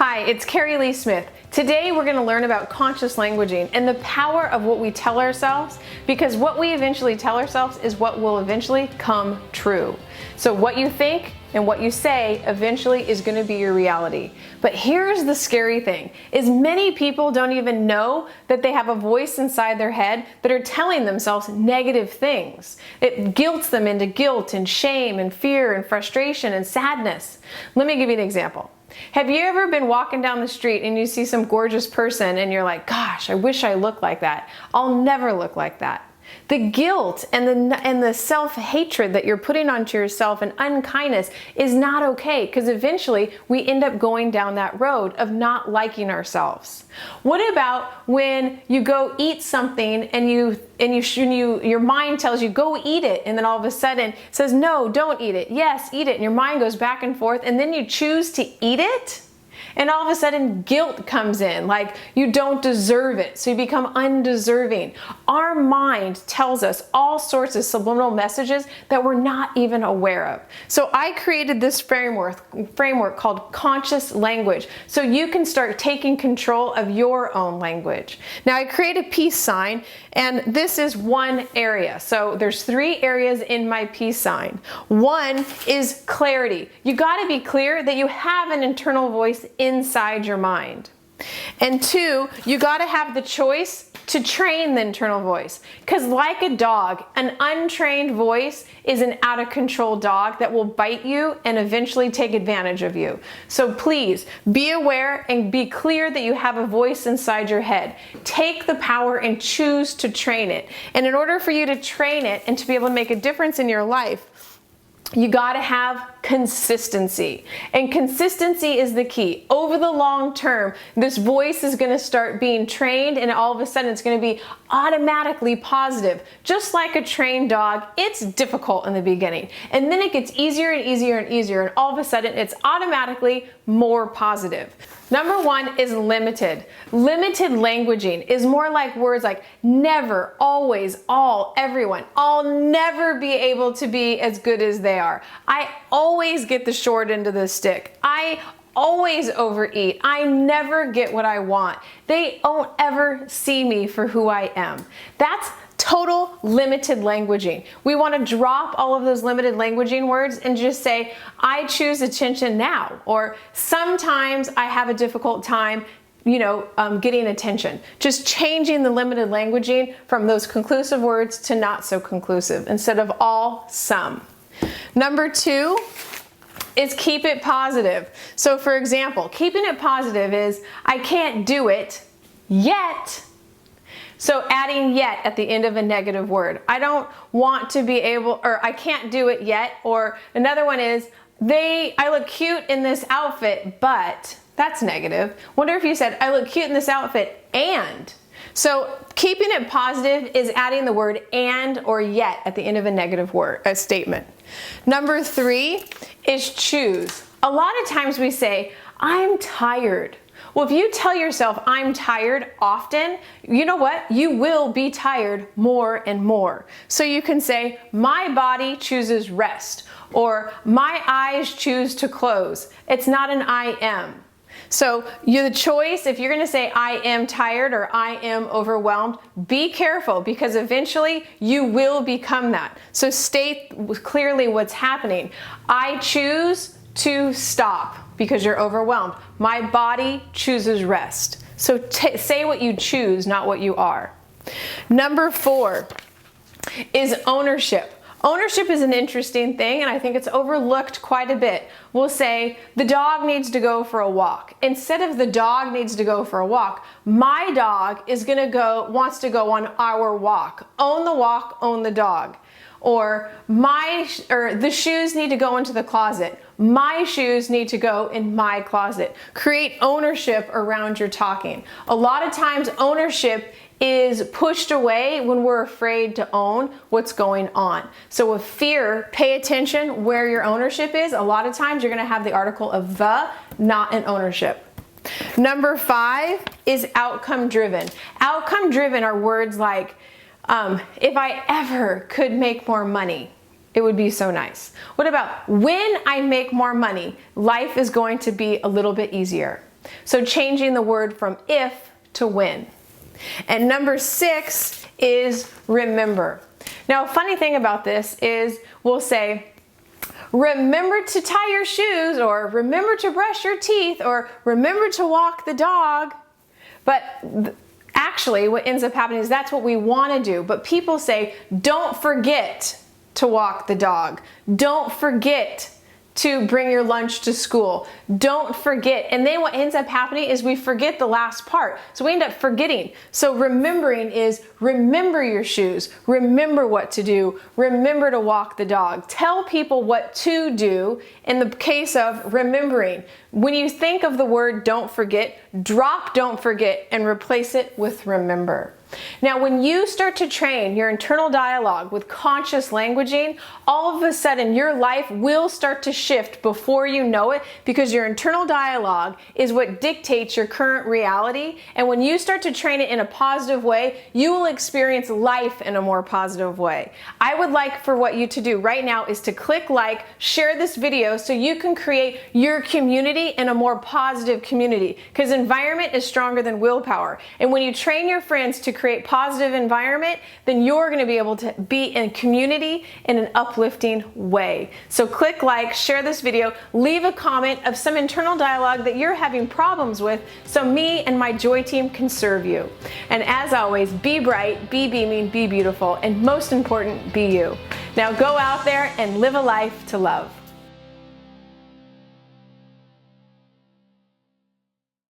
Hi, it's Kerry Lee Smith. Today we're going to learn about conscious languaging and the power of what we tell ourselves, because what we eventually tell ourselves is what will eventually come true. So what you think and what you say eventually is going to be your reality. But here's the scary thing, is many people don't even know that they have a voice inside their head that are telling themselves negative things. It guilts them into guilt and shame and fear and frustration and sadness. Let me give you an example. Have you ever been walking down the street and you see some gorgeous person and you're like, gosh, I wish I looked like that. I'll never look like that. The guilt and the self-hatred that you're putting onto yourself and unkindness is not okay, because eventually we end up going down that road of not liking ourselves. What about when you go eat something and your mind tells you go eat it, and then all of a sudden it says no, don't eat it, yes, eat it, and your mind goes back and forth, and then you choose to eat it? And all of a sudden guilt comes in, like you don't deserve it, so you become undeserving. Our mind tells us all sorts of subliminal messages that we're not even aware of. So I created this framework called conscious language, so you can start taking control of your own language. Now I create a peace sign, and this is one area. So there's 3 areas in my peace sign. One is clarity. You got to be clear that you have an internal voice inside your mind. And 2, you got to have the choice to train the internal voice. Because like a dog, an untrained voice is an out of control dog that will bite you and eventually take advantage of you. So please be aware and be clear that you have a voice inside your head. Take the power and choose to train it. And in order for you to train it and to be able to make a difference in your life, you got to have consistency. And consistency is the key. Over the long term, this voice is going to start being trained, and all of a sudden it's going to be automatically positive. Just like a trained dog, it's difficult in the beginning. And then it gets easier and easier and easier, and all of a sudden it's automatically more positive. Number 1 is limited. Limited languaging is more like words like never, always, all, everyone. I'll never be able to be as good as they are. I always get the short end of the stick. I always overeat. I never get what I want. They don't ever see me for who I am. That's total limited languaging. We want to drop all of those limited languaging words and just say, I choose attention now, or sometimes I have a difficult time getting attention. Just changing the limited languaging from those conclusive words to not so conclusive, instead of all, some. Number 2 is keep it positive. So for example, keeping it positive is, I can't do it yet. So adding yet at the end of a negative word. I don't want to be able, or I can't do it yet. Or another one is, I look cute in this outfit, but that's negative. Wonder if you said, I look cute in this outfit and. So keeping it positive is adding the word and or yet at the end of a negative word, a statement. Number 3 is choose. A lot of times we say, I'm tired. Well, if you tell yourself I'm tired often, you know what? You will be tired more and more. So you can say, my body chooses rest, or my eyes choose to close. It's not an I am. So the choice, if you're going to say I am tired or I am overwhelmed, be careful, because eventually you will become that. So state clearly what's happening. I choose to stop because you're overwhelmed. My body chooses rest. So say what you choose, not what you are. Number 4 is ownership. Ownership is an interesting thing, and I think it's overlooked quite a bit. We'll say, the dog needs to go for a walk. Instead of the dog needs to go for a walk, my dog wants to go on our walk. Own the walk, own the dog. Or the shoes need to go into the closet. My shoes need to go in my closet. Create ownership around your talking. A lot of times ownership is pushed away when we're afraid to own what's going on. So with fear, pay attention where your ownership is. A lot of times you're going to have the article of the, not an ownership. Number 5 is outcome driven. Outcome driven are words like, if I ever could make more money, it would be so nice. What about when I make more money, life is going to be a little bit easier? So changing the word from if to when. And number 6 is remember. Now, a funny thing about this is we'll say, remember to tie your shoes, or remember to brush your teeth, or remember to walk the dog. But actually, what ends up happening is that's what we want to do. But people say, don't forget to walk the dog. Don't forget to bring your lunch to school. Don't forget. And then what ends up happening is we forget the last part. So we end up forgetting. So remembering is remember your shoes, remember what to do, remember to walk the dog. Tell people what to do in the case of remembering. When you think of the word don't forget, drop don't forget and replace it with remember. Now, when you start to train your internal dialogue with conscious languaging, all of a sudden your life will start to shift before you know it, because your internal dialogue is what dictates your current reality. And when you start to train it in a positive way, you will experience life in a more positive way. I would like for what you to do right now is to click like, share this video so you can create your community in a more positive community, because environment is stronger than willpower. And when you train your friends to create positive environment, then you're going to be able to be in community in an uplifting way. So click like, share this video, leave a comment of some internal dialogue that you're having problems with so me and my Joy team can serve you. And as always, be bright, be beaming, be beautiful, and most important, be you. Now go out there and live a life to love.